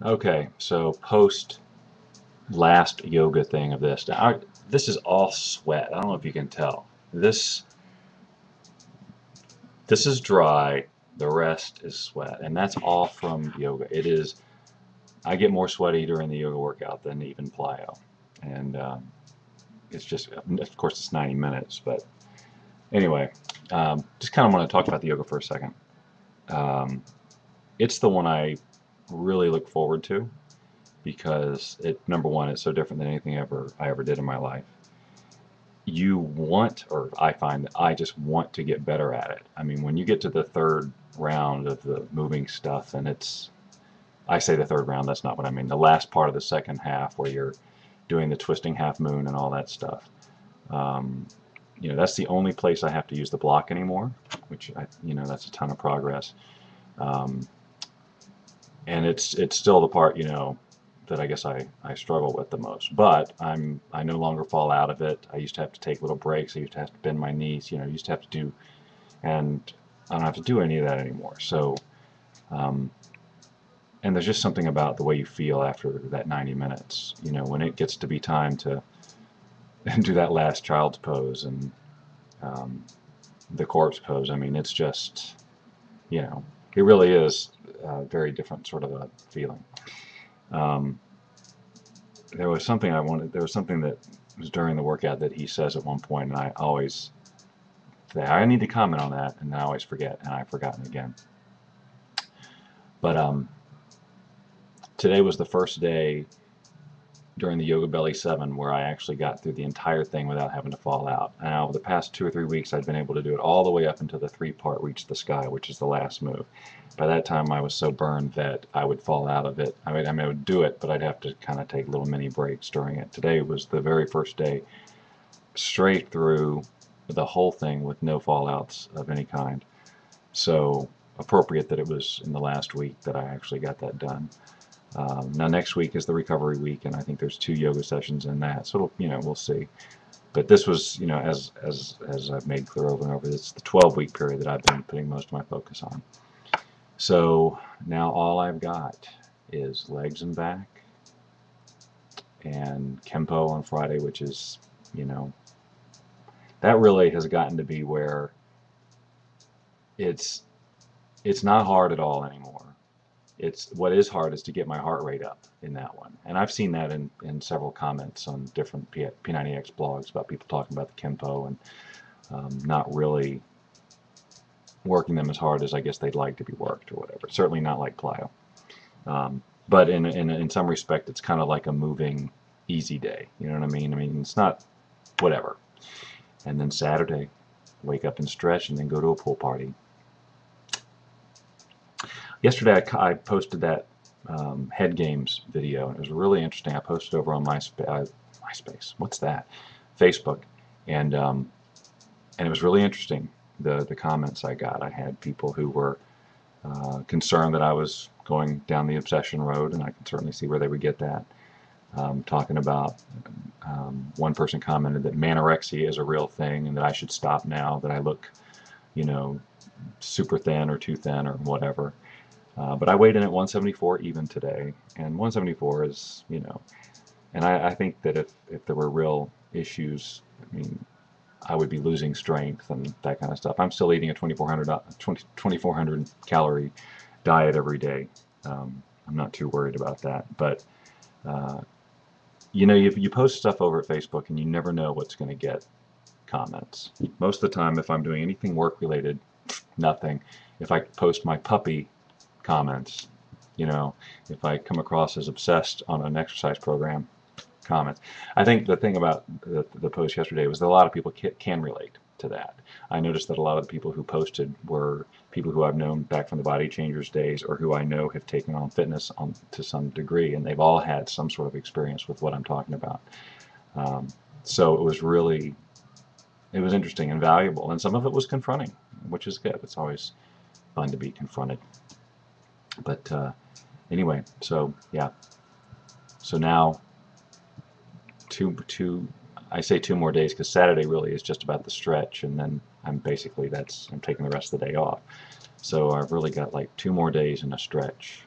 Okay, so post last yoga thing of this. Now, this is all sweat. I don't know if you can tell. This is dry. The rest is sweat, and that's all from yoga. It is. I get more sweaty during the yoga workout than even plyo, and it's just, of course, it's 90 minutes. But anyway, just kind of want to talk about the yoga for a second. Um, it's the one I really look forward to because number one, it's so different than anything I ever did in my life. You want, or I find that I just want to get better at it. I mean, when you get to the third round of the moving stuff, and I say the third round, that's not what I mean. The last part of the second half where you're doing the twisting half moon and all that stuff. Um, that's the only place I have to use the block anymore, which that's a ton of progress. Um, and it's still the part, that I guess I struggle with the most. But I no longer fall out of it. I used to have to take little breaks. I used to have to bend my knees. I used to have to do, and I don't have to do any of that anymore. So, um, and there's just something about the way you feel after that 90 minutes. When it gets to be time to do that last child's pose and um, the corpse pose. I mean, it's just, it really is a very different sort of a feeling. Um, there was something there was something that was during the workout that he says at one point, and I always say, I need to comment on that, and I always forget, and I've forgotten again. But today was the first day during the Yoga Belly 7 where I actually got through the entire thing without having to fall out. Now, the past 2 or 3 weeks, I'd been able to do it all the way up into the 3-part Reach the Sky, which is the last move. By that time, I was so burned that I would fall out of it. I mean, I would do it, but I'd have to kind of take little mini breaks during it. Today was the very first day straight through the whole thing with no fallouts of any kind. So appropriate that it was in the last week that I actually got that done. Now next week is the recovery week, and I think there's 2 yoga sessions in that. So we'll see. But this was, as I've made clear over and over, it's the 12-week period that I've been putting most of my focus on. So now all I've got is legs and back, and Kempo on Friday, which is, that really has gotten to be where it's not hard at all anymore. What is hard is to get my heart rate up in that one. And I've seen that in several comments on different P90X blogs about people talking about the Kempo and not really working them as hard as I guess they'd like to be worked or whatever. Certainly not like plyo. But in some respect, it's kind of like a moving easy day. You know what I mean? I mean, it's not whatever. And then Saturday, wake up and stretch and then go to a pool party. Yesterday I posted that head games video, and it was really interesting. I posted over on MySpace. What's that? Facebook, and it was really interesting. The comments I got. I had people who were concerned that I was going down the obsession road, and I can certainly see where they would get that. Talking about one person commented that manorexia is a real thing, and that I should stop now that I look, super thin or too thin or whatever. But I weighed in at 174 even today, and 174 is, and I think that if there were real issues, I mean, I would be losing strength and that kind of stuff. I'm still eating a 2,400 calorie diet every day. I'm not too worried about that, but you post stuff over at Facebook and you never know what's going to get comments. Most of the time, if I'm doing anything work related, nothing. If I post my puppy comments, if I come across as obsessed on an exercise program, comments. I think the thing about the post yesterday was that a lot of people can relate to that. I noticed that a lot of the people who posted were people who I've known back from the Body Changers days, or who I know have taken on fitness to some degree, and they've all had some sort of experience with what I'm talking about. So it was interesting and valuable, and some of it was confronting, which is good. It's always fun to be confronted. But anyway, so yeah. So now I say 2 more days because Saturday really is just about the stretch, and then I'm taking the rest of the day off. So I've really got like 2 more days and a stretch